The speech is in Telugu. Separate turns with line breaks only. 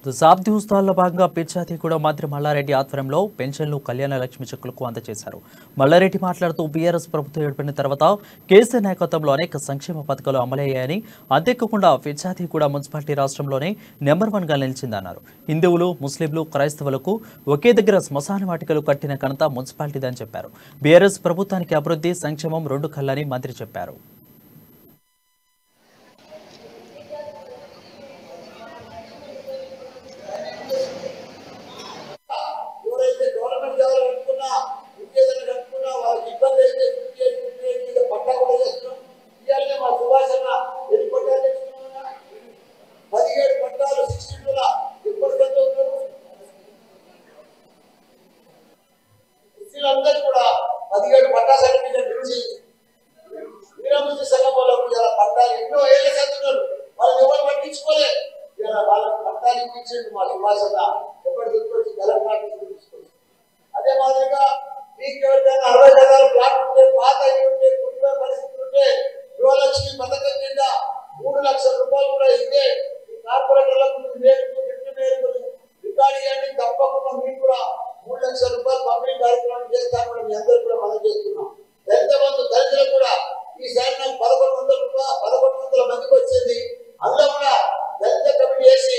దశాబ్ది ఉత్సవాల్లో భాగంగా పిచ్చాతిగూడ మంత్రి మల్లారెడ్డి ఆధ్వర్యంలో పెన్షన్లు కళ్యాణ లక్ష్మి చెక్కులకు అందజేశారు. మల్లారెడ్డి మాట్లాడుతూ బీఆర్ఎస్ ప్రభుత్వం ఏర్పడిన తర్వాత కేసీఆర్ నాయకత్వంలో అనేక సంక్షేమ పథకాలు అమలయ్యాయని, అంతేకాకుండా పిచ్చాతిగూడ మున్సిపాలిటీ రాష్ట్రంలోనే నెంబర్ 1గా నిలిచిందన్నారు. హిందువులు, ముస్లింలు, క్రైస్తవులకు ఒకే దగ్గర శ్మశాన వాటికలు కట్టిన ఘనత మున్సిపాలిటీదని చెప్పారు. బీఆర్ఎస్ ప్రభుత్వానికి అభివృద్ధి, సంక్షేమం రెండు కళ్ళని మంత్రి చెప్పారు.
అందరూ కూడా 17 పట్టా సర్టిఫికెట్ చూసి వీరముద్ర సంఘంలో పట్టాలు ఎన్నో ఏళ్ళ చదువుతున్నారు. వాళ్ళు ఎవరు పట్టించుకోలే. వాళ్ళకి పట్టాలు ఇప్పించండి మా సుభాషణ ఎప్పటి తీసుకొచ్చి తెలంగాణ తీసుకొచ్చి. అదే మాదిరిగా మీకు ఎవరికైనా 60 గజాల ప్లాట్ ఉంటే, పాత ఉంటే, కుటుంబ పరిస్థితులు ఉంటే గృహలక్ష్మి పథకం కింద 3 లక్షల రూపాయలు కూడా ఇదే కార్పొరేటర్లకు రికార్డు చేయండి. తప్పకుండా మీకు కూడా 3 లక్షల రూపాయలు పంపిణీ కార్యక్రమం చేస్తామని మీ అందరూ కూడా మనం చేస్తున్నాం. దళిత దళితులకు కూడా ఈసారి నాకు 1100 మందికి వచ్చింది. అందులో కూడా దళిత కమిటీ వేసి